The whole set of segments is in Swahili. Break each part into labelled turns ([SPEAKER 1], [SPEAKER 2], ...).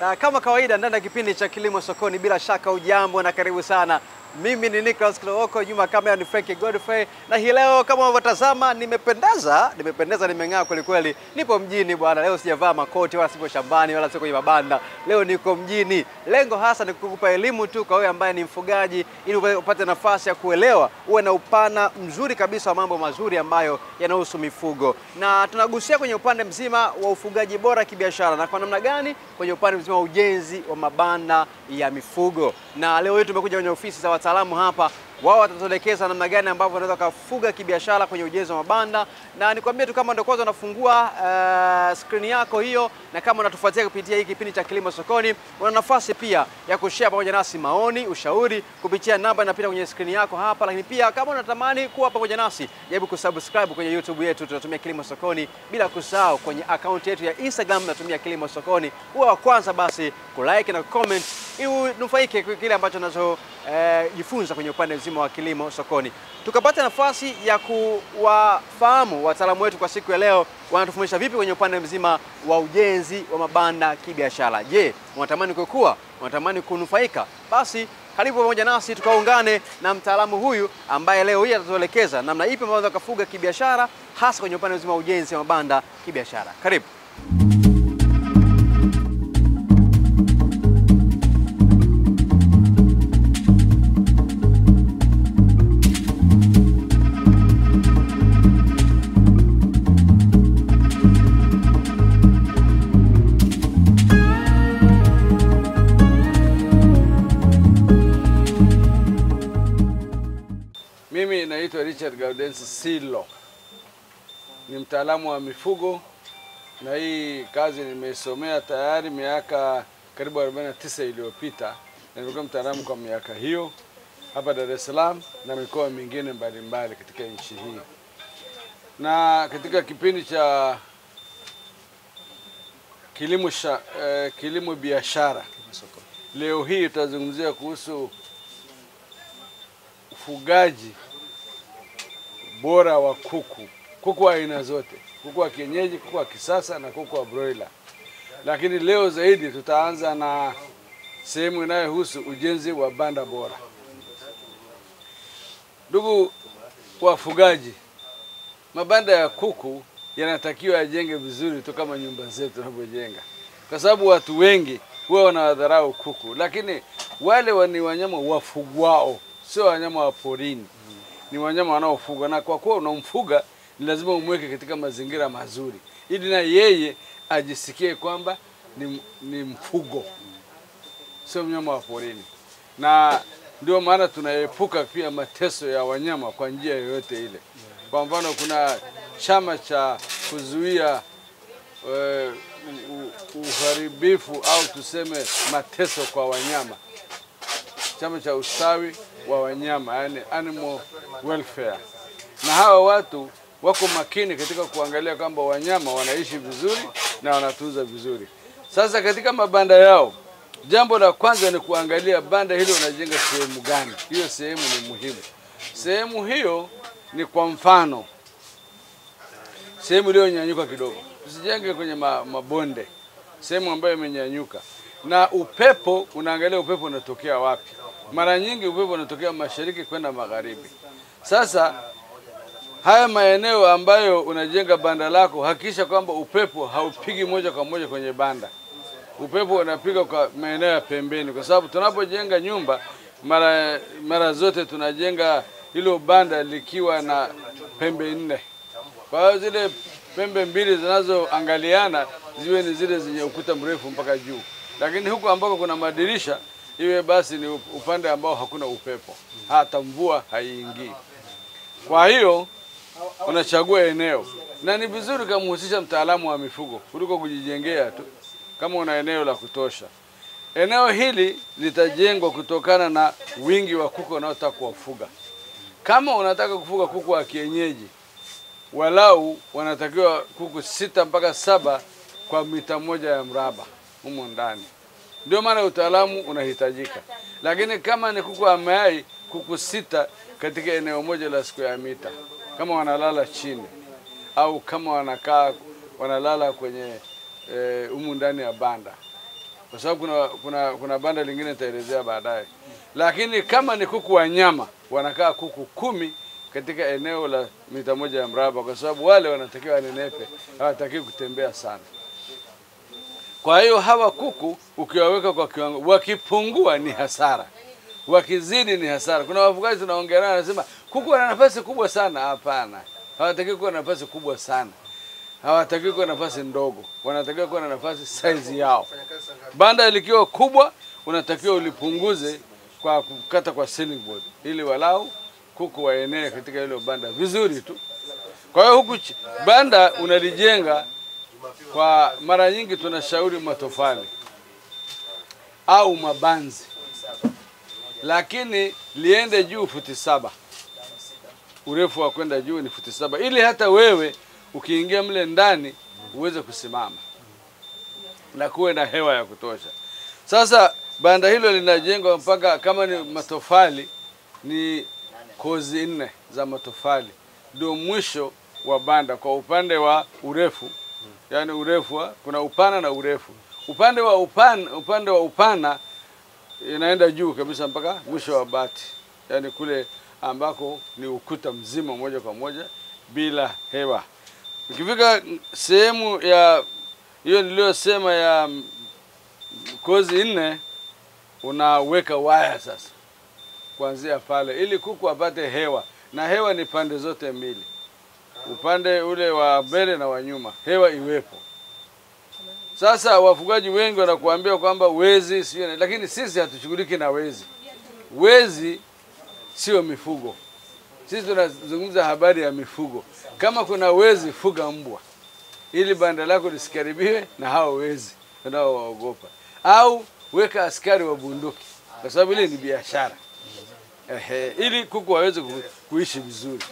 [SPEAKER 1] Na kama kawaida ndani ya kipindi cha Kilimo Sokoni, bila shaka ujambo na karibu sana. Mimi ni Nicholas Kilowoko, nyuma kamera ni Frankie Godfrey, na hii leo kama unavyotazama nimependeza nimeng'aa kweli kweli. Nipo mjini bwana, leo sijavaa makoti wala sipo shambani wala siko kwenye mabanda. Leo niko mjini. Lengo hasa ni kukupa elimu tu kwa wewe ambaye ni mfugaji, ili upate nafasi ya kuelewa, uwe na upana mzuri kabisa wa mambo mazuri ambayo yanahusu mifugo. Na tunagusia kwenye upande mzima wa ufugaji bora kibiashara, na kwa namna gani kwenye upande mzima wa ujenzi wa mabanda ya mifugo. Na leo hii tumekuja kwenye ofisi za wataalamu hapa, wao watatuelekeza namna gani ambavyo unaweza kufuga kibiashara kwenye ujenzi wa mabanda. Na nikwambie tu, kama ndio kwanza unafungua screen yako hiyo, na kama unatufuatia kupitia hii kipindi cha Kilimo Sokoni, una nafasi pia ya kushare pamoja nasi maoni, ushauri kupitia namba inapita kwenye screen yako hapa. Lakini pia kama unatamani kuwa pamoja nasi, jaribu kusubscribe kwenye YouTube yetu, tunatumia Kilimo Sokoni, bila kusahau kwenye account yetu ya Instagram tunatumia Kilimo Sokoni. Uwe wa kwanza basi kulike na comment ili unufaike kwa kile ambacho tunachojifunza kwenye upande mzima wa Kilimo Sokoni. Tukapata nafasi ya kuwafahamu wataalamu wetu kwa siku ya leo, wanatufundisha vipi kwenye upande mzima wa ujenzi wa mabanda kibiashara. Je, unatamani kukua? Unatamani kunufaika? Basi karibu pamoja nasi tukaungane na mtaalamu huyu ambaye leo hii atatuelekeza namna ipi unaweza kufuga kibiashara, hasa kwenye upande mzima wa ujenzi wa mabanda kibiashara. Karibu.
[SPEAKER 2] Mimi naitwa Richard Gaudensi Silo. Ni mtaalamu wa mifugo, na hii kazi nimesomea tayari miaka karibu 49 iliyopita. Na nimekuwa mtaalamu kwa miaka hiyo hapa Dar es Salaam na mikoa mingine mbalimbali katika nchi hii. Na katika kipindi cha kilimo biashara, leo hii tutazungumzia kuhusu ufugaji bora wa kuku wa aina zote, kuku wa kienyeji, kuku wa kisasa na kuku wa broiler. Lakini leo zaidi tutaanza na sehemu inayohusu ujenzi wa banda bora. Ndugu wafugaji, mabanda ya kuku yanatakiwa yajenge vizuri tu kama nyumba zetu tunavyojenga, kwa sababu watu wengi huwa wanawadharau kuku, lakini wale ni wanyama wafugwao, sio wanyama wa porini. Ni wanyama wanaofugwa, na kwa kuwa unamfuga ni lazima umweke katika mazingira mazuri ili na yeye ajisikie kwamba ni mfugo, sio mnyama wa porini. Na ndio maana tunaepuka pia mateso ya wanyama kwa njia yoyote ile. Kwa mfano, kuna chama cha kuzuia uharibifu au tuseme mateso kwa wanyama, chama cha ustawi wa wanyama, yani animal welfare. Na hawa watu wako makini katika kuangalia kwamba wanyama wanaishi vizuri na wanatunza vizuri. Sasa katika mabanda yao, jambo la kwanza ni kuangalia banda hilo unajenga sehemu gani. Hiyo sehemu ni muhimu. Sehemu hiyo ni, kwa mfano, sehemu iliyonyanyuka kidogo. Usijenge kwenye mabonde, sehemu ambayo imenyanyuka. Na upepo, unaangalia upepo unatokea wapi. Mara nyingi upepo unatokea mashariki kwenda magharibi. Sasa haya maeneo ambayo unajenga banda lako, hakikisha kwamba upepo haupigi moja kwa moja kwenye banda. Upepo unapiga kwa maeneo ya pembeni, kwa sababu tunapojenga nyumba mara zote tunajenga hilo banda likiwa na pembe 4. Kwa hiyo zile pembe 2 zinazoangaliana ziwe ni zile zenye ukuta mrefu mpaka juu. Lakini huku ambako kuna madirisha, iwe basi ni upande ambao hakuna upepo, hata mvua haiingii. Kwa hiyo unachagua eneo, na ni vizuri kumhusisha mtaalamu wa mifugo kuliko kujijengea tu kama una eneo la kutosha. Eneo hili litajengwa kutokana na wingi wa kuku unaotaka kuwafuga. Kama unataka kufuga kuku wa kienyeji, walau wanatakiwa kuku 6 mpaka 7 kwa mita 1 ya mraba humo ndani. Ndio maana utaalamu unahitajika. Lakini kama ni kuku wa mayai, kuku 6 katika eneo moja la square mita, kama wanalala chini au kama wanalala kwenye humu ndani ya banda, kwa sababu kuna banda lingine nitaelezea baadaye. Lakini kama ni kuku wa nyama, wanakaa kuku 10 katika eneo la mita 1 ya mraba, kwa sababu wale wanatakiwa wanenepe, hawatakiwi kutembea sana. Kwa hiyo hawa kuku ukiwaweka kwa kiwango, wakipungua ni hasara, wakizidi ni hasara. Kuna wafugaji tunaongea nao wanasema kuku wana nafasi kubwa sana. Hapana, hawatakiwi kuwa na nafasi kubwa sana, hawatakiwi kuwa na nafasi ndogo, wanatakiwa kuwa na nafasi size yao. Banda likiwa kubwa unatakiwa ulipunguze kwa kukata kwa ceiling board, ili walau kuku waenee katika hilo banda vizuri tu. Kwa hiyo huku banda unalijenga, kwa mara nyingi tunashauri matofali au mabanzi, lakini liende juu futi 7. Urefu wa kwenda juu ni futi 7, ili hata wewe ukiingia mle ndani uweze kusimama na kuwe na hewa ya kutosha. Sasa banda hilo linajengwa mpaka, kama ni matofali ni kozi 4 za matofali ndio mwisho wa banda kwa upande wa urefu. Yani urefu kuna upana na urefu. Upande wa upana inaenda juu kabisa mpaka mwisho wa bati, yani kule ambako ni ukuta mzima moja kwa moja bila hewa. Ukifika sehemu ya hiyo niliyosema ya kozi 4, unaweka waya sasa kuanzia pale, ili kuku apate hewa, na hewa ni pande zote mbili, upande ule wa mbele na wa nyuma, hewa iwepo. Sasa wafugaji wengi wanakuambia kwamba wezi sio, lakini sisi hatushughuliki na wezi. Wezi sio mifugo. Sisi tunazungumza habari ya mifugo. Kama kuna wezi, fuga mbwa, ili banda lako lisikaribiwe na hao wezi wanaowaogopa, au weka askari wa bunduki, kwa sababu ile ni biashara. Ili kuku waweze kuishi vizuri.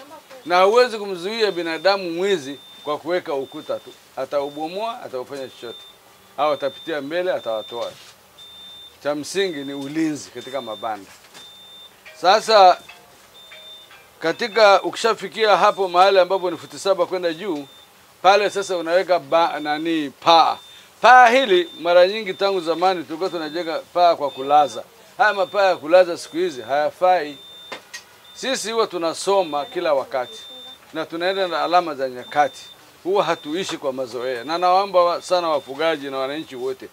[SPEAKER 2] Na huwezi kumzuia binadamu mwizi kwa kuweka ukuta tu. Ataubomoa, ataufanya chochote, au atapitia mbele, atawatoa. Cha msingi ni ulinzi katika mabanda. Sasa katika ukishafikia hapo mahali ambapo ni futi 7 kwenda juu, pale sasa unaweka paa. Paa hili mara nyingi tangu zamani tulikuwa tunajenga paa kwa kulaza. Haya mapaa ya kulaza siku hizi hayafai. Sisi huwa tunasoma kila wakati na tunaenda na alama za nyakati. Huwa hatuishi kwa mazoea. Na naomba sana wafugaji na wananchi wote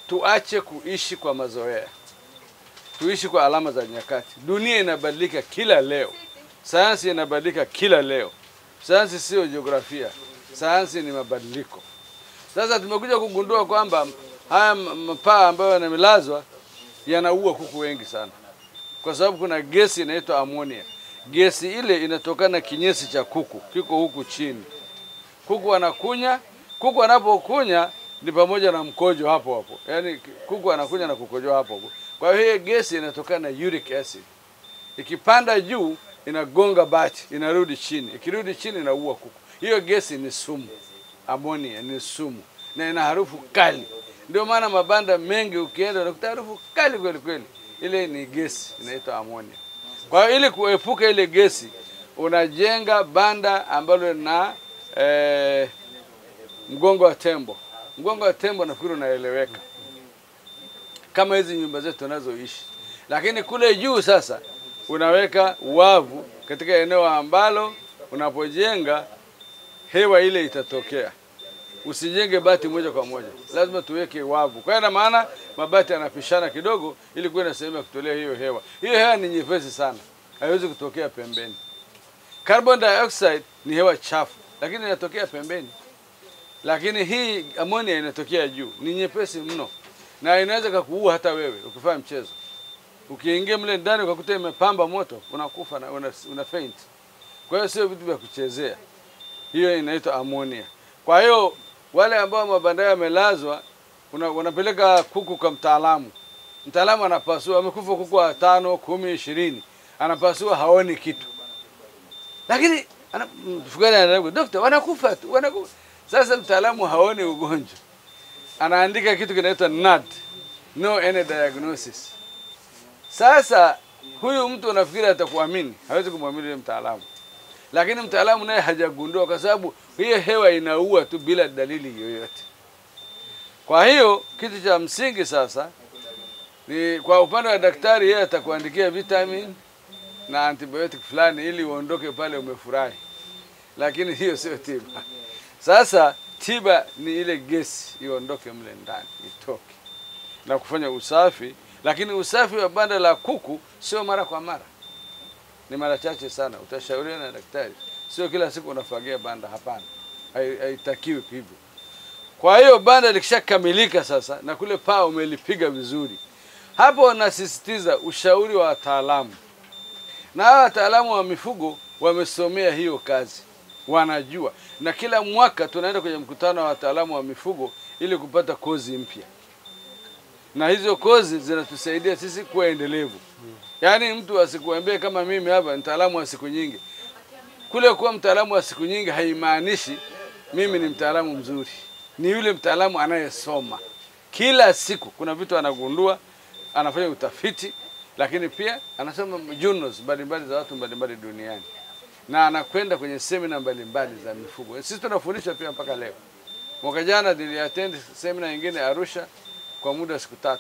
[SPEAKER 2] tuache kuishi kwa mazoea. Tuishi kwa alama za nyakati. Dunia inabadilika kila leo. Sayansi inabadilika kila leo. Sayansi sio jiografia. Sayansi ni mabadiliko. Sasa tumekuja kugundua kwamba haya mapaa ambayo yanamelazwa yanaua kuku wengi sana, kwa sababu kuna gesi inaitwa ammonia. Gesi ile inatokana na kinyesi cha kuku, kiko huku chini. Kuku anakunya, kuku anapokunya ni pamoja na mkojo hapo hapo. Yani kuku anakunya na kukojoa hapo hapo. Kwa hiyo gesi inatokana na uric acid. Ikipanda juu inagonga bati, inarudi chini. Ikirudi chini inaua kuku. Hiyo gesi ni sumu. Ammonia ni sumu na ina harufu kali. Ndio maana mabanda mengi ukienda unakuta harufu kali kweli kweli. Ile ni gesi inaitwa ammonia. Kwa hiyo ili kuepuka ile gesi, unajenga banda ambalo na mgongo wa tembo. Mgongo wa tembo nafikiri unaeleweka, kama hizi nyumba zetu tunazoishi. Lakini kule juu sasa unaweka wavu katika eneo ambalo unapojenga hewa ile itatokea. Usijenge bati moja kwa moja, lazima tuweke wavu. Kwa hiyo maana mabati yanapishana kidogo ili kuwe na sehemu ya kutolea hiyo hewa. Hiyo hewa ni nyepesi sana, haiwezi kutokea pembeni. Carbon dioxide ni hewa chafu, lakini inatokea pembeni. Lakini hii ammonia inatokea juu, ni nyepesi mno, na inaweza kukuua hata wewe ukifanya mchezo. Ukiingia mle ndani ukakuta imepamba moto, unakufa na una faint. Kwa hiyo sio vitu vya kuchezea. Hiyo inaitwa ammonia. Kwa hiyo wale ambao mabanda yamelazwa, wanapeleka kuku kwa mtaalamu. Mtaalamu anapasua, amekufa kuku 5, 10, 20. Anapasua, haoni kitu. Lakini mfugaji anasema, "Daktari, wanakufa tu, wanakufa." Sasa mtaalamu haoni ugonjwa. Anaandika kitu kinaitwa NAD, no any diagnosis. Sasa huyu mtu unafikiri atakuamini, hawezi kumwamini yule mtaalamu. Lakini mtaalamu naye hajagundua, kwa sababu hiyo hewa inaua tu bila dalili yoyote. Kwa hiyo kitu cha msingi sasa ni kwa upande wa daktari, yeye atakuandikia vitamin na antibiotic fulani ili uondoke pale umefurahi. Lakini hiyo sio tiba. Sasa tiba ni ile gesi iondoke mle ndani, itoke. Na kufanya usafi, lakini usafi wa banda la kuku sio mara kwa mara. Ni mara chache sana. Utashauriwa na daktari. Sio kila siku unafagia banda, hapana. Haitakiwi hivyo. Kwa hiyo banda likishakamilika sasa na kule paa umelipiga vizuri, hapo nasisitiza ushauri wa wataalamu. Na hawa wataalamu wa mifugo wamesomea hiyo kazi, wanajua. Na kila mwaka tunaenda kwenye mkutano wa wataalamu wa mifugo ili kupata kozi mpya. Na hizo kozi zinatusaidia sisi kuwa endelevu. Yaani mtu asikuambie kama mimi hapa mtaalamu wa siku nyingi. Kule kuwa mtaalamu wa siku nyingi haimaanishi mimi ni mtaalamu mzuri. Ni yule mtaalamu anayesoma. Kila siku kuna vitu anagundua, anafanya utafiti, lakini pia anasoma journals mbalimbali za watu mbalimbali duniani. Na anakwenda kwenye semina mbalimbali za mifugo. Sisi tunafundisha pia mpaka leo. Mwaka jana niliattend semina nyingine Arusha kwa muda siku 3.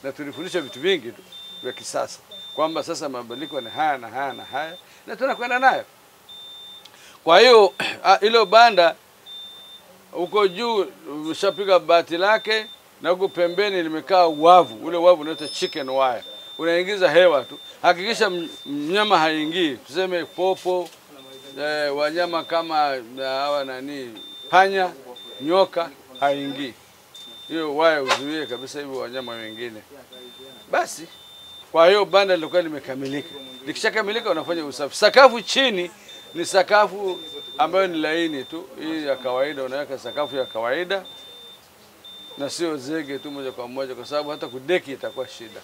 [SPEAKER 2] Na tulifundisha vitu vingi tu vya kisasa. Kwamba sasa mabadiliko ni haya na haya na haya, na tunakwenda nayo. Kwa hiyo hilo banda huko juu umeshapiga bati lake, na huko pembeni limekaa wavu. Ule wavu unaitwa chicken wire. Unaingiza hewa tu. Hakikisha mnyama haingii. Tuseme popo, wanyama kama hawa panya, nyoka haingii. Hiyo wire uzuie kabisa hivyo wanyama wengine. Basi kwa hiyo banda lilikuwa limekamilika. Likishakamilika unafanya usafi. Sakafu chini ni sakafu ambayo ni laini tu. Hii ya kawaida, unaweka sakafu ya kawaida. Na sio zege tu moja kwa moja, kwa sababu hata kudeki itakuwa shida.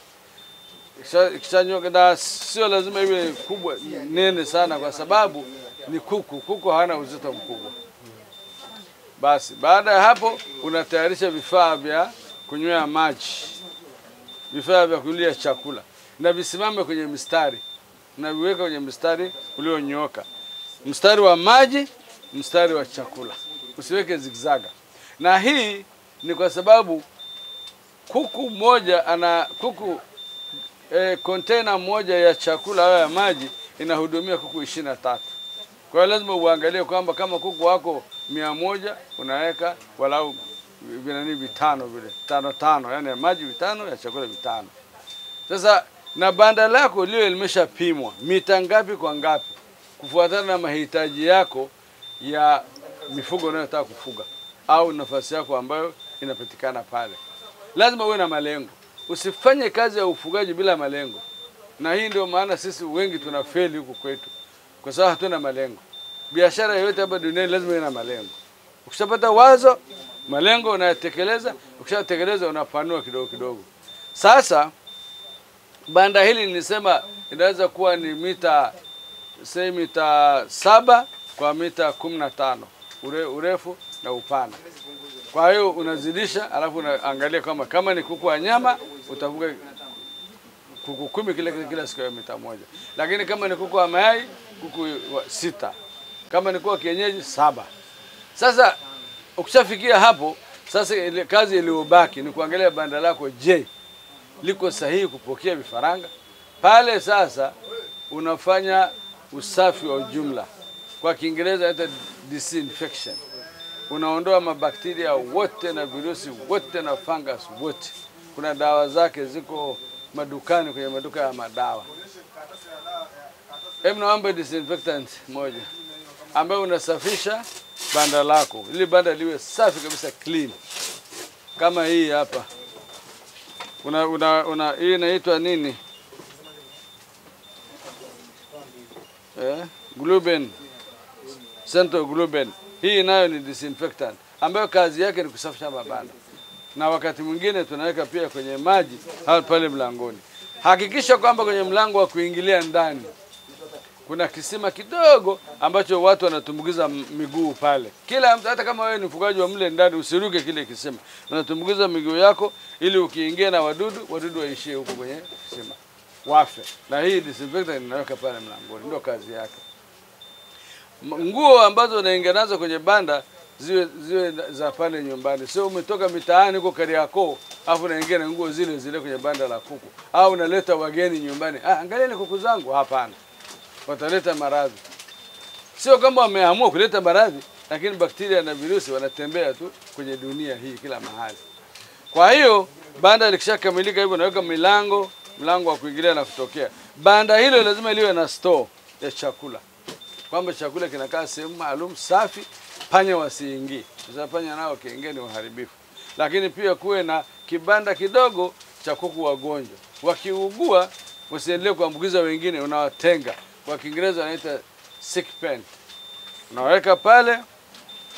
[SPEAKER 2] Ikishanyoka, na sio lazima iwe kubwa nene sana, kwa sababu ni kuku. Kuku hana uzito mkubwa. Basi baada ya hapo unatayarisha vifaa vya kunywea maji, vifaa vya kulia chakula, na visimame kwenye mistari. Na viweka kwenye mstari ulionyooka. Mstari wa maji, mstari wa chakula. Usiweke zigzaga. Na hii ni kwa sababu kuku moja container moja ya chakula au ya maji inahudumia kuku 23. Kwa hiyo lazima uangalie kwamba kama kuku wako 100 unaweka walau vitano vile, 5, yani ya maji 5, ya chakula 5. Sasa na banda lako liwe limeshapimwa mita ngapi kwa ngapi, kufuatana na mahitaji yako ya mifugo unayotaka kufuga au nafasi yako ambayo inapatikana pale. Lazima uwe na malengo. Usifanye kazi ya ufugaji bila malengo. Na hii ndio maana sisi wengi tunafeli huku kwetu, kwa sababu hatuna malengo. Biashara yoyote hapa duniani lazima iwe na malengo. Ukishapata wazo, malengo unayatekeleza, ukishatekeleza unapanua kidogo kidogo. Sasa banda hili nilisema inaweza kuwa ni mita 7 kwa mita 15 urefu na upana. Kwa hiyo unazidisha, alafu unaangalia kama ni kuku wa nyama utafuga kuku 10 kila siku ya mita 1. Lakini kama ni kuku wa mayai, kuku 6. Kama ni kuku wa kienyeji 7. Sasa ukishafikia hapo, sasa ile kazi iliyobaki ni kuangalia banda lako, je, liko sahihi kupokea vifaranga? Pale sasa unafanya usafi wa jumla. Kwa Kiingereza inaitwa disinfection. Unaondoa mabakteria wote na virusi wote na fungus wote. Kuna dawa zake ziko madukani, kwenye maduka ya madawa. Naomba disinfectant moja ambayo unasafisha banda lako. Ili banda liwe safi kabisa, clean. Kama hii hapa. Hii inaitwa nini? Gluben. Central Gluben. Hii nayo ni disinfectant ambayo kazi yake ni kusafisha mabanda. Na wakati mwingine tunaweka pia kwenye maji pale mlangoni. Hakikisha kwamba kwenye mlango wa kuingilia ndani kuna kisima kidogo ambacho watu wanatumbukiza miguu pale. Kila mtu, hata kama wewe ni mfugaji wa mle ndani, usiruke kile kisima. Unatumbukiza miguu yako ili ukiingia na wadudu waishie huko kwenye kisima, wafe. Na hii disinfectant inaweka pale mlangoni, ndio kazi yake. Nguo ambazo unaingia nazo kwenye banda ziwe za pale nyumbani. Sio umetoka mitaani huko Kariakoo afu unaingia na nguo zile zile kwenye banda la kuku, au unaleta wageni nyumbani. Angalia ni kuku zangu. Hapana, wataleta maradhi. Sio kama wameamua kuleta maradhi, lakini bakteria na virusi wanatembea tu kwenye dunia hii kila mahali. Kwa hiyo banda likishakamilika hivyo, naweka mlango wa kuingilia na kutokea. Banda hilo lazima liwe na store ya chakula, kwamba chakula kinakaa sehemu maalum safi, panya wasiingie. Sasa panya nao kiingia ni uharibifu. Lakini pia kuwe na kibanda kidogo cha kuku wagonjwa. Wakiugua wasiendelee kuambukiza wengine, unawatenga. Kwa Kiingereza wanaita sick pen. Unaweka pale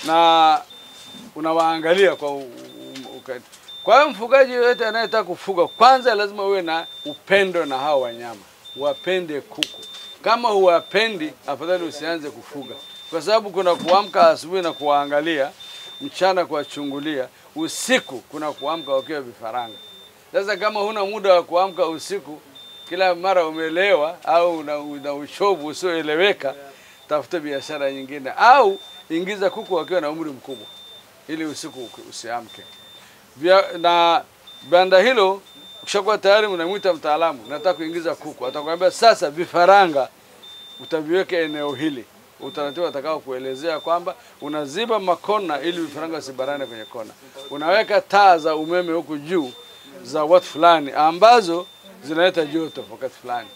[SPEAKER 2] na unawaangalia kwa hiyo mfugaji yote anayetaka kufuga, kwanza lazima uwe na upendo na hao wanyama. Wapende kuku. Kama huwapendi, afadhali usianze kufuga. Kwa sababu kuna kuamka asubuhi na kuwaangalia, mchana kuwachungulia, usiku kuna kuamka wakiwa vifaranga. Sasa kama huna muda wa kuamka usiku, kila mara umelewa au una uchovu usioeleweka, tafuta biashara nyingine au ingiza kuku wakiwa na umri mkubwa ili usiku usiamke. Na banda hilo ukishakuwa tayari, unamuita mtaalamu, nataka kuingiza kuku. Atakwambia sasa vifaranga utaviweka eneo hili. Utaratibu atakao kuelezea kwamba unaziba makona ili vifaranga wasibarane kwenye kona. Unaweka taa za umeme huku juu za watt fulani ambazo zinaleta joto wakati fulani.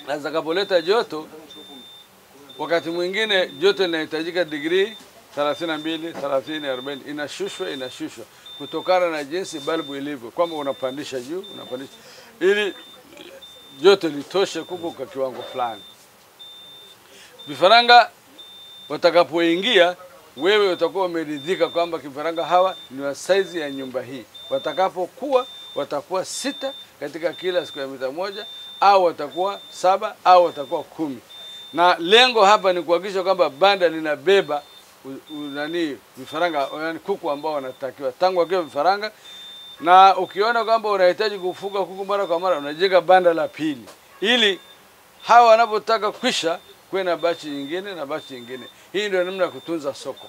[SPEAKER 2] Na zitakapoleta joto, wakati mwingine joto linahitajika degree 32, 30, 40, inashushwa kutokana na jinsi balbu ilivyo, kwamba unapandisha juu, unapandisha ili joto litoshe kuku kwa kiwango fulani. Vifaranga watakapoingia, wewe utakuwa umeridhika kwamba vifaranga hawa ni wa size ya nyumba hii. Watakapokuwa watakuwa 6 katika kila square meter moja, au watakuwa 7 au watakuwa 10. Na lengo hapa ni kuhakikisha kwamba banda linabeba vifaranga, yani kuku ambao wanatakiwa tangu wakiwa vifaranga. Na ukiona kwamba unahitaji kufuga kuku mara kwa mara, unajenga banda la pili ili hawa wanapotaka kwisha kuwe na bachi nyingine na bachi nyingine. Hii ndio namna ya kutunza soko.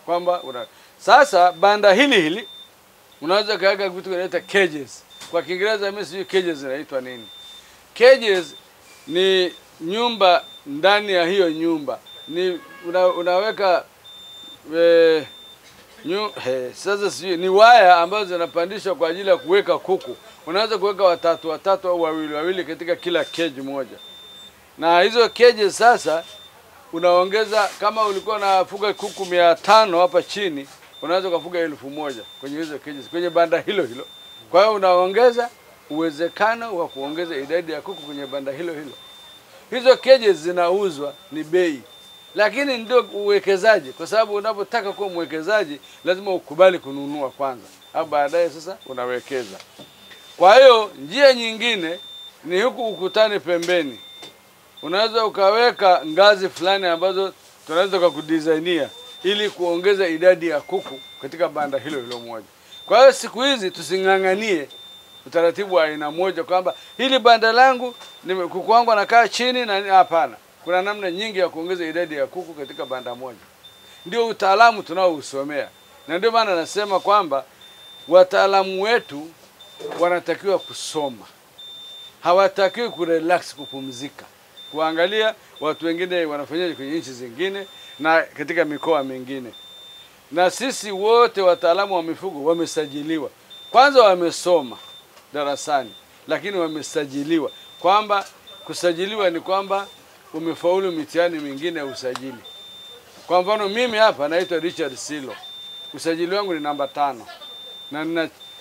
[SPEAKER 2] Kwamba sasa banda hili unaweza kaweka vitu vinaitwa cages. Kwa Kiingereza mimi sijui cages zinaitwa nini. Cages ni nyumba ndani ya hiyo nyumba. Ni unaweka sasa sijui ni waya ambazo zinapandishwa kwa ajili ya kuweka kuku. Unaweza kuweka watatu au wawili katika kila cage moja. Na hizo cages sasa unaongeza, kama ulikuwa unafuga kuku 500 hapa chini, unaweza kufuga 1000 kwenye hizo cages kwenye banda hilo. Kwa hiyo unaongeza uwezekano wa kuongeza idadi ya kuku kwenye banda hilo. Hizo cages zinauzwa, ni bei. Lakini ndio uwekezaji, kwa sababu unapotaka kuwa mwekezaji lazima ukubali kununua kwanza, au baadaye sasa unawekeza. Kwa hiyo njia nyingine ni huku ukutani pembeni. Unaweza ukaweka ngazi fulani ambazo tunaweza kukudesignia ili kuongeza idadi ya kuku katika banda hilo moja. Kwa hiyo siku hizi tusinganganie utaratibu wa aina moja kwamba hili banda langu kuku wangu anakaa chini na hapana. Kuna namna nyingi ya kuongeza idadi ya kuku katika banda moja. Ndio utaalamu tunaousomea. Na ndio maana nasema kwamba wataalamu wetu wanatakiwa kusoma. Hawatakiwi kurelax, kupumzika. Kuangalia watu wengine wanafanyaje kwenye nchi zingine na katika mikoa mingine. Na sisi wote wataalamu wa mifugo wamesajiliwa. Kwanza wamesoma darasani, lakini wamesajiliwa. Kwamba kusajiliwa ni kwamba umefaulu mitihani mingine ya usajili. Kwa mfano mimi hapa naitwa Richard Silo. Usajili wangu ni namba 5. Na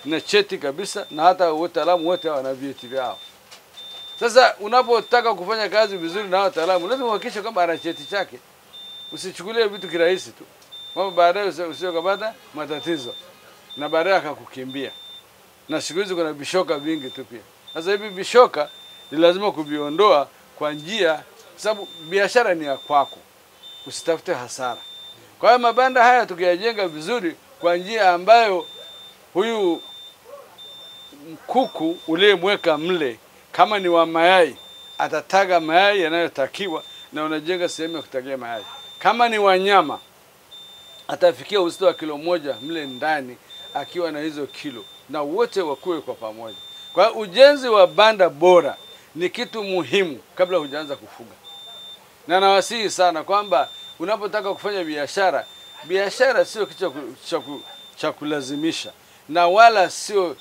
[SPEAKER 2] nina cheti kabisa, na hata wataalamu wote wana vyeti vyao. Sasa unapotaka kufanya kazi vizuri na wataalamu, lazima uhakikishe kwamba ana cheti chake. Usichukulie vitu kirahisi tu. Mambo baadaye usiokapata matatizo na baadaye akakukimbia. Na siku hizi kuna bishoka vingi tu pia. Sasa hivi bishoka ni lazima kuviondoa kwa njia, sababu biashara ni ya kwako. Usitafute hasara. Kwa hiyo mabanda haya tukiyajenga vizuri kwa njia ambayo huyu kuku uliyemweka mle, kama ni wa mayai, atataga mayai yanayotakiwa na unajenga sehemu ya kutagia mayai. Kama ni wanyama, atafikia uzito wa kilo moja mle ndani akiwa na hizo kilo, na wote wakue kwa pamoja. Kwa ujenzi wa banda bora ni kitu muhimu kabla hujaanza kufuga. Na nawasihi sana kwamba unapotaka kufanya biashara, biashara sio kitu cha kulazimisha, na wala sio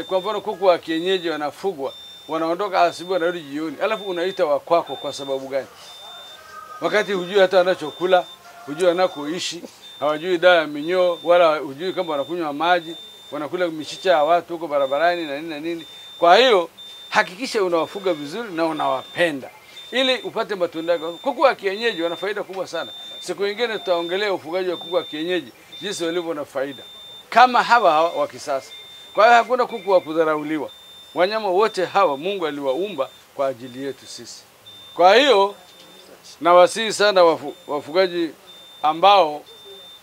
[SPEAKER 2] kwa mfano kuku wa kienyeji wanafugwa, wanaondoka asubuhi wanarudi jioni, alafu unaita wa kwako kwa sababu gani? Wakati hujui hata anachokula, hujui anakoishi, hawajui dawa ya minyoo, wala hujui kama wanakunywa maji, wanakula michicha ya watu huko barabarani na nini na nini. Kwa hiyo hakikisha unawafuga vizuri na unawapenda ili upate matunda yako. Kuku wa kienyeji wana faida kubwa sana. Siku nyingine tutaongelea ufugaji wa kuku wa kienyeji, jinsi walivyo na faida kama hawa wa kisasa. Kwa hiyo hakuna kuku wa kudharauliwa. Wanyama wote hawa Mungu aliwaumba kwa ajili yetu sisi. Kwa hiyo nawasihi sana wafugaji ambao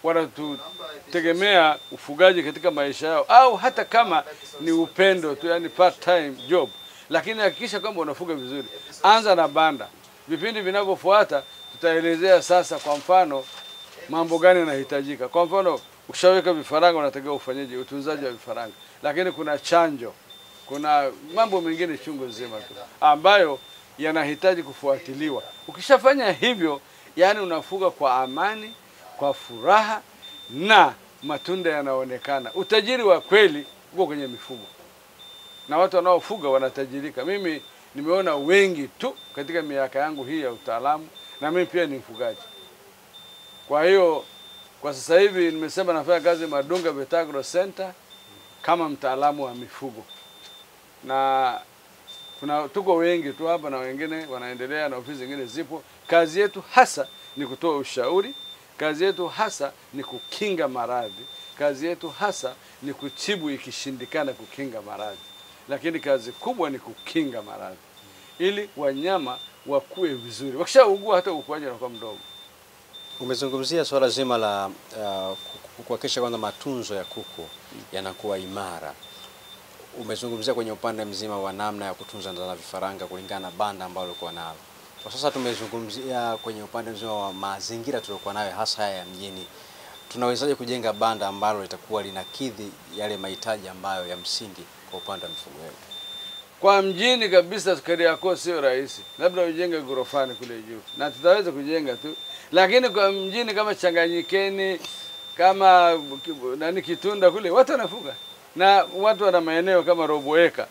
[SPEAKER 2] wanatutegemea ufugaji katika maisha yao, au hata kama ni upendo tu, yani part time job, lakini hakikisha kwamba unafuga vizuri. Anza na banda. Vipindi vinavyofuata tutaelezea sasa kwa mfano mambo gani yanahitajika. Kwa mfano ukishaweka vifaranga unatakiwa ufanyeje utunzaji wa vifaranga. Lakini kuna chanjo, kuna mambo mengine chungu nzima tu ambayo yanahitaji kufuatiliwa. Ukishafanya hivyo, yani unafuga kwa amani, kwa furaha, na matunda yanaonekana. Utajiri wa kweli uko kwenye mifugo, na watu wanaofuga wanatajirika. Mimi nimeona wengi tu katika miaka yangu hii ya utaalamu, na mimi pia ni mfugaji. Kwa hiyo kwa sasa hivi nimesema nafanya kazi Madunga Betagro Center kama mtaalamu wa mifugo, na tuko wengi tu hapa na wengine wanaendelea na ofisi zingine zipo. Kazi yetu hasa ni kutoa ushauri, kazi yetu hasa ni kukinga maradhi, kazi yetu hasa ni kutibu ikishindikana kukinga maradhi, lakini kazi kubwa ni kukinga maradhi ili wanyama wakue vizuri. Wakishaugua hata ukuaji unakuwa mdogo.
[SPEAKER 1] Umezungumzia swala zima la kuhakikisha kwamba matunzo ya kuku yanakuwa imara. Umezungumzia kwenye upande mzima wa namna ya kutunza na vifaranga kulingana na banda ambalo ulikuwa nalo. Kwa sasa tumezungumzia kwenye upande mzima wa mazingira tuliokuwa nayo hasa haya ya mjini. Tunawezaje kujenga banda ambalo litakuwa linakidhi yale mahitaji ambayo ya msingi kwa upande wa mifugo yetu?
[SPEAKER 2] Kwa mjini kabisa Kariakoo sio rahisi. Labda ujenge gorofani kule juu. Na tutaweza kujenga tu. Lakini kwa mjini kama Changanyikeni, kama Kitunda kule watu wanafuga. Na watu wana maeneo kama robo eka.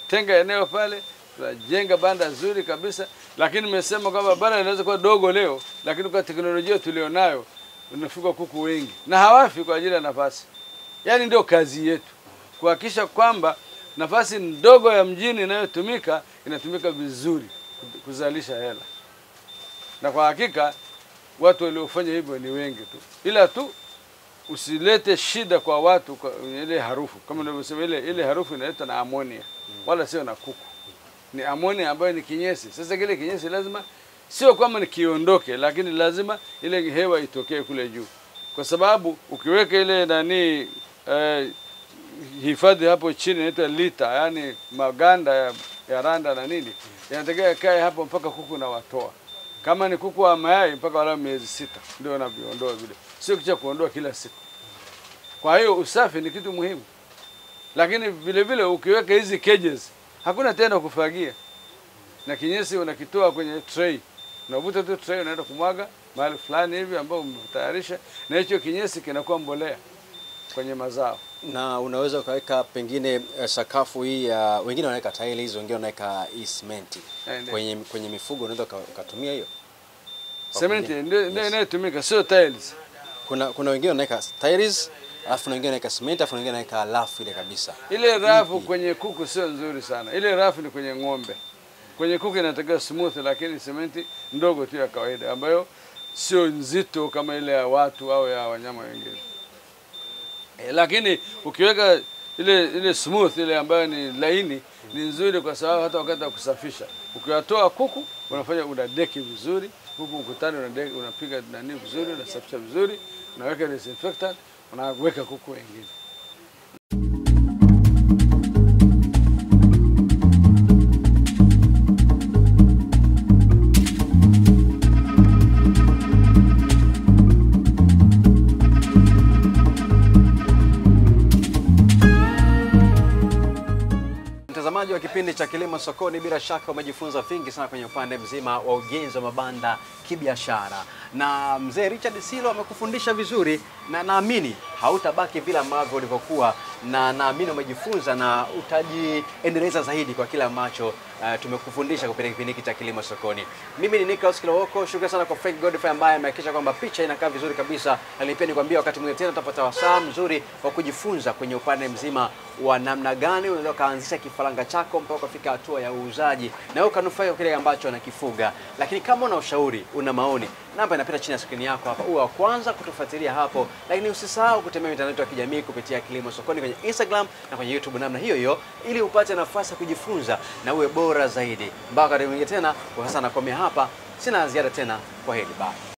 [SPEAKER 2] Tenga eneo pale, tunajenga banda zuri kabisa. Lakini nimesema kwamba banda linaweza kuwa dogo leo, lakini kwa teknolojia tulionayo unafuga kuku wengi na hawafi kwa ajili ya nafasi. Yaani ndio kazi yetu kuhakikisha kwamba nafasi ndogo ya mjini inatumika vizuri kuzalisha hela. Na kwa hakika watu waliofanya hivyo ni wengi tu. Ila tu usilete shida kwa watu kwa ile harufu. Kama nilivyosema ile harufu inaleta na amonia. Wala sio na kuku. Ni amonia ambayo ni kinyesi. Sasa kile kinyesi lazima sio kwamba ni kiondoke, lakini lazima ile hewa itokee kule juu. Kwa sababu ukiweka ile hifadhi hapo chini inaitwa lita, yani maganda ya randa na nini, yanatakiwa kae hapo mpaka kuku na watoa. Kama ni kuku wa mayai mpaka wala miezi 6 ndio wanaviondoa vile. Sio kicha kuondoa kila siku. Kwa hiyo usafi ni kitu muhimu. Lakini vile vile ukiweka hizi cages, hakuna tena kufagia. Na kinyesi unakitoa kwenye tray. Unavuta tu tray unaenda kumwaga mahali fulani hivi ambao umetayarisha, na hicho kinyesi kinakuwa mbolea kwenye mazao.
[SPEAKER 1] Na unaweza ukaweka pengine sakafu hii ya wengine wanaweka tiles, wengine wanaweka cement. Kwenye mifugo unaweza ukatumia hiyo.
[SPEAKER 2] Cement ndio inayotumika, sio tiles.
[SPEAKER 1] Kuna wengine wanaweka tiles, alafu wengine wanaweka cement, alafu wengine wanaweka rafu ile kabisa.
[SPEAKER 2] Ile rafu kwenye kuku sio nzuri sana. Ile rafu ni kwenye ng'ombe. Kwenye kuku inatakiwa smooth, lakini cement ndogo tu ya kawaida ambayo sio nzito kama ile ya watu au ya wanyama wengine. Lakini ukiweka ile smooth ile ambayo ni laini ni nzuri, kwa sababu hata wakati wa kusafisha ukiwatoa kuku unafanya unadeki vizuri, kuku ukutani unapiga nani vizuri, unasafisha vizuri, unaweka disinfectant, unaweka kuku wengine.
[SPEAKER 1] mtazamaji wa kipindi cha Kilimo Sokoni, bila shaka umejifunza vingi sana kwenye upande mzima wa ujenzi wa mabanda kibiashara. Na mzee Richard Silo amekufundisha vizuri, na naamini hautabaki vile ambavyo ulivyokuwa, na naamini umejifunza na utajiendeleza zaidi kwa kila ambacho tumekufundisha kupitia kipindi cha Kilimo Sokoni. Mimi ni Nicholas Kilowoko. Shukrani sana kwa Frank Godfrey ambaye amehakikisha kwamba picha inakaa vizuri kabisa. Na pia nikwambia wakati mwingine tena tutapata wasaa mzuri wa kujifunza kwenye upande mzima wa namna gani unaweza kaanzisha kifaranga chako mpaka kufika hatua ya uuzaji na ukanufaika kile ambacho unakifuga. Lakini kama una ushauri, una maoni, namba inapita chini ya skrini yako hapa. Uwe wa kwanza kutufuatilia hapo, lakini usisahau kutembea mitandao yetu ya kijamii kupitia Kilimo Sokoni kwenye Instagram na kwenye YouTube namna hiyo hiyo, ili upate nafasi ya kujifunza na uwe bora zaidi. Mpaka wakati mwingine tena, kwa sasa nakomea hapa. Sina ziada tena. Kwa heri, bye.